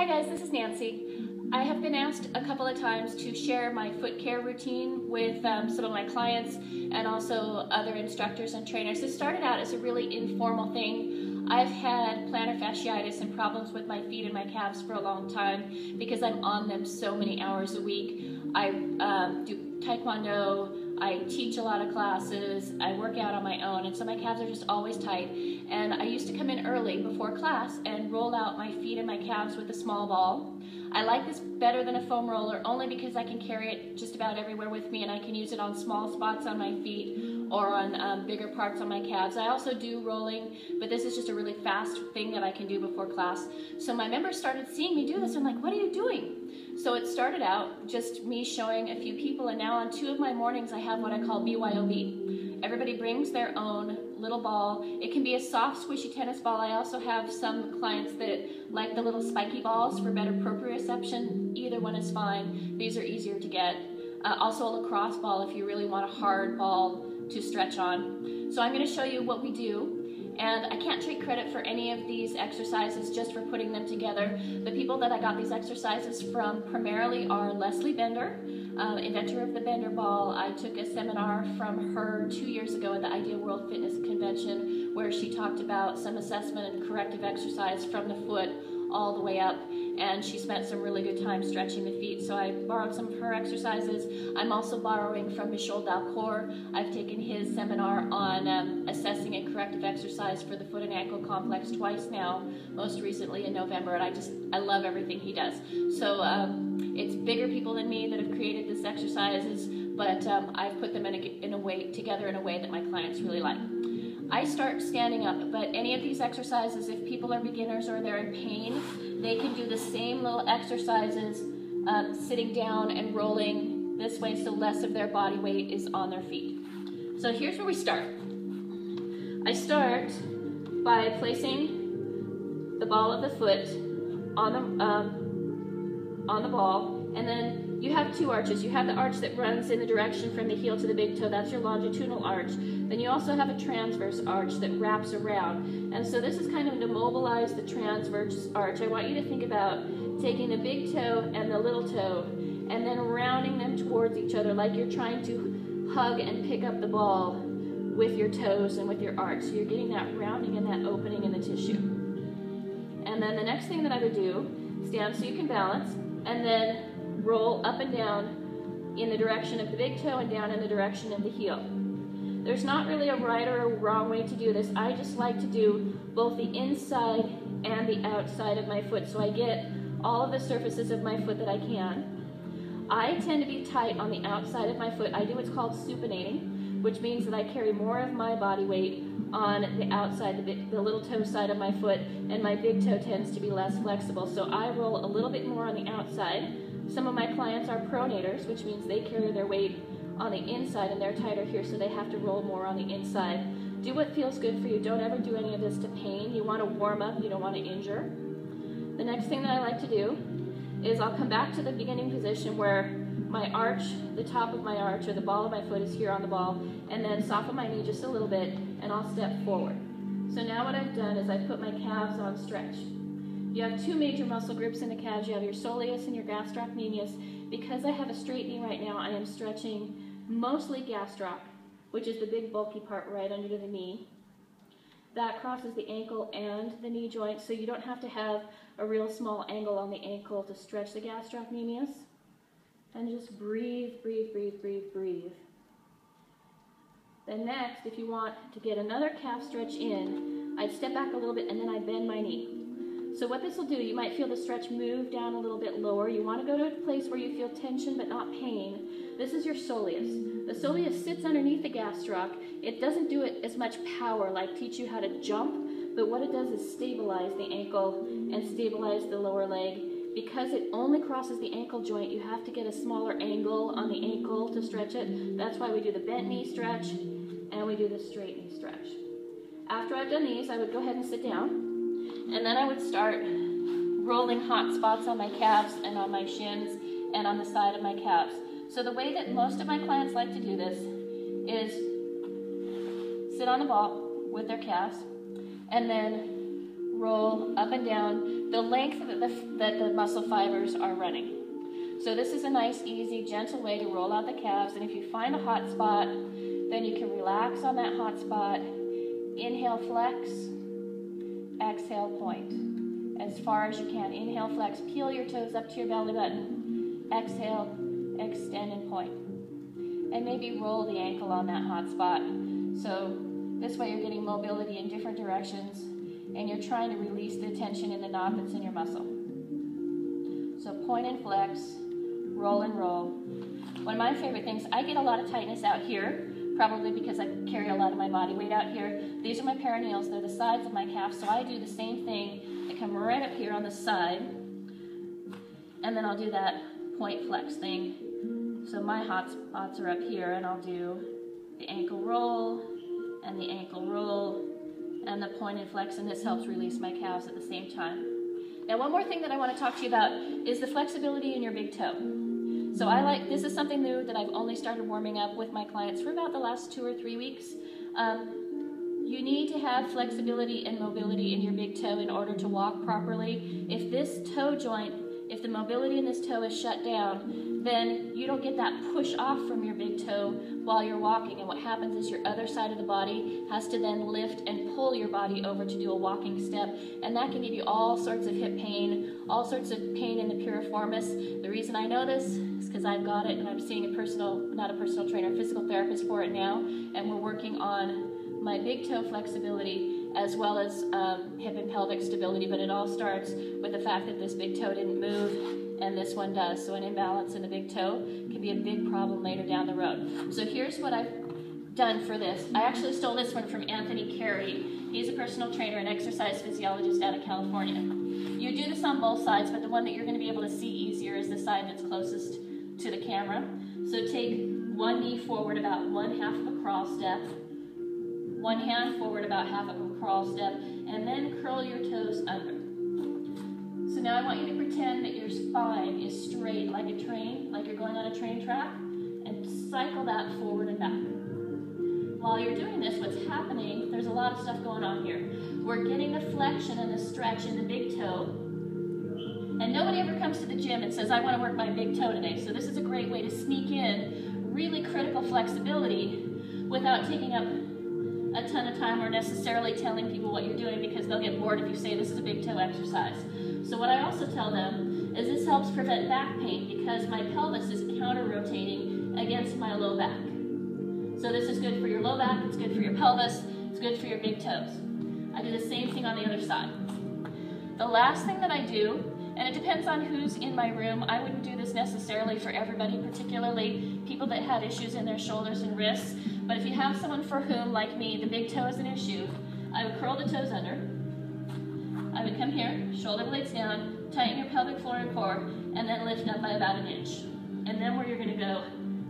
Hi guys, this is Nancy. I have been asked a couple of times to share my foot care routine with some of my clients and also other instructors and trainers. This started out as a really informal thing. I've had plantar fasciitis and problems with my feet and my calves for a long time because I'm on them so many hours a week. I do taekwondo, I teach a lot of classes, I work out on my own, and so my calves are just always tight. And I used to come in early before class and roll out my feet and my calves with a small ball. I like this better than a foam roller only because I can carry it just about everywhere with me, and I can use it on small spots on my feet or on bigger parts on my calves. I also do rolling, but this is just a really fast thing that I can do before class. So my members started seeing me do this, and I'm like, what are you doing? So it started out just me showing a few people, and now on 2 of my mornings I have what I call BYOB. Everybody brings their own little ball. It can be a soft, squishy tennis ball. I also have some clients that like the little spiky balls for better proprioception. Either one is fine. These are easier to get. Also a lacrosse ball if you really want a hard ball to stretch on. So I'm going to show you what we do. And I can't take credit for any of these exercises just for putting them together. The people that I got these exercises from primarily are Leslie Bender, inventor of the Bender ball. I took a seminar from her 2 years ago at the Aerobigirl Fitness convention where she talked about some assessment and corrective exercise from the foot all the way up, and she spent some really good time stretching the feet, so I borrowed some of her exercises. I'm also borrowing from Michel Dalcour. I've taken his seminar on assessing and corrective exercise for the foot and ankle complex twice now, most recently in November, and I love everything he does. So it's bigger people than me that have created these exercises, but I've put them together in a way that my clients really like. I start standing up, but any of these exercises, if people are beginners or they're in pain, they can do the same little exercises sitting down and rolling this way so less of their body weight is on their feet. So here's where we start. I start by placing the ball of the foot on the ball, and then you have 2 arches. You have the arch that runs in the direction from the heel to the big toe. That's your longitudinal arch. Then you also have a transverse arch that wraps around. And so this is kind of to mobilize the transverse arch. I want you to think about taking the big toe and the little toe and then rounding them towards each other like you're trying to hug and pick up the ball with your toes and with your arch. So you're getting that rounding and that opening in the tissue. And then the next thing that I would do, stand so you can balance, and then roll up and down in the direction of the big toe and down in the direction of the heel. There's not really a right or a wrong way to do this. I just like to do both the inside and the outside of my foot so I get all of the surfaces of my foot that I can. I tend to be tight on the outside of my foot. I do what's called supinating, which means that I carry more of my body weight on the outside, the little toe side of my foot, and my big toe tends to be less flexible. So I roll a little bit more on the outside. Some of my clients are pronators, which means they carry their weight on the inside and they're tighter here, so they have to roll more on the inside. Do what feels good for you. Don't ever do any of this to pain. You want to warm up, you don't want to injure. The next thing that I like to do is I'll come back to the beginning position where my arch, the top of my arch or the ball of my foot is here on the ball, and then soften my knee just a little bit and I'll step forward. So now what I've done is I put my calves on stretch. You have 2 major muscle groups in the calves. You have your soleus and your gastrocnemius. Because I have a straight knee right now, I am stretching mostly gastroc, which is the big bulky part right under the knee. That crosses the ankle and the knee joint, so you don't have to have a real small angle on the ankle to stretch the gastrocnemius. And just breathe, breathe, breathe, breathe, breathe. Then next, if you want to get another calf stretch in, I'd step back a little bit and then I bend my knee. So what this will do, you might feel the stretch move down a little bit lower. You want to go to a place where you feel tension but not pain. This is your soleus. The soleus sits underneath the gastroc. It doesn't do it as much power, like teach you how to jump, but what it does is stabilize the ankle and stabilize the lower leg. Because it only crosses the ankle joint, you have to get a smaller angle on the ankle to stretch it. That's why we do the bent knee stretch and we do the straight knee stretch. After I've done these, I would go ahead and sit down. And then I would start rolling hot spots on my calves and on my shins and on the side of my calves. So the way that most of my clients like to do this is sit on the ball with their calves and then roll, up and down, the length that the muscle fibers are running. So this is a nice, easy, gentle way to roll out the calves, and if you find a hot spot, then you can relax on that hot spot. Inhale, flex, exhale, point. As far as you can. Inhale, flex, peel your toes up to your belly button. Exhale, extend and point. And maybe roll the ankle on that hot spot. So this way you're getting mobility in different directions, and you're trying to release the tension in the knot that's in your muscle. So point and flex, roll and roll. One of my favorite things, I get a lot of tightness out here, probably because I carry a lot of my body weight out here. These are my perineals, they're the sides of my calf, so I do the same thing. I come right up here on the side, and then I'll do that point flex thing. So my hot spots are up here, and I'll do the ankle roll, and the ankle roll, and the point and flex, and this helps release my calves at the same time. Now, one more thing that I want to talk to you about is the flexibility in your big toe. So this is something new that I've only started warming up with my clients for about the last 2 or 3 weeks. You need to have flexibility and mobility in your big toe in order to walk properly. If this toe joint, if the mobility in this toe is shut down, then you don't get that push off from your big toe while you're walking. And what happens is your other side of the body has to then lift and pull your body over to do a walking step. And that can give you all sorts of hip pain, all sorts of pain in the piriformis. The reason I know this is because I've got it, and I'm seeing not a personal trainer, a physical therapist for it now. And we're working on my big toe flexibility as well as hip and pelvic stability. But it all starts with the fact that this big toe didn't move, and this one does. So an imbalance in the big toe can be a big problem later down the road. So here's what I've done for this. I actually stole this one from Anthony Carey. He's a personal trainer and exercise physiologist out of California. You do this on both sides, but the one that you're going to be able to see easier is the side that's closest to the camera. So take one knee forward about 1/2 of a crawl step, one hand forward about 1/2 of a crawl step, and then curl your toes under. So now I want you to pretend that your spine is straight like a train, like you're going on a train track, and cycle that forward and back. While you're doing this, what's happening, there's a lot of stuff going on here. We're getting the flexion and the stretch in the big toe, and nobody ever comes to the gym and says, I want to work my big toe today. So this is a great way to sneak in really critical flexibility without taking up a ton of time or necessarily telling people what you're doing, because they'll get bored if you say this is a big toe exercise. So what I also tell them is this helps prevent back pain because my pelvis is counter-rotating against my low back. So this is good for your low back, it's good for your pelvis, it's good for your big toes. I do the same thing on the other side. The last thing that I do, and it depends on who's in my room, I wouldn't do this necessarily for everybody, particularly people that had issues in their shoulders and wrists, but if you have someone for whom, like me, the big toe is an issue, I would curl the toes under, I would come here, shoulder blades down, tighten your pelvic floor and core, and then lift up by about 1 inch. And then where you're going to go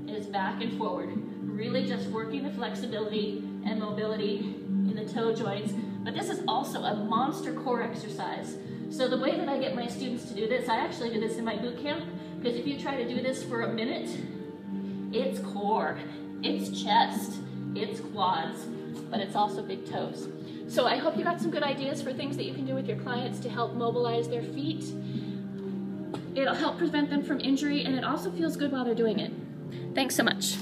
is back and forward, really just working the flexibility and mobility in the toe joints. But this is also a monster core exercise. So the way that I get my students to do this, I actually do this in my boot camp, because if you try to do this for a minute, it's core, it's chest, it's quads, but it's also big toes. So I hope you got some good ideas for things that you can do with your clients to help mobilize their feet. It'll help prevent them from injury, and it also feels good while they're doing it. Thanks so much.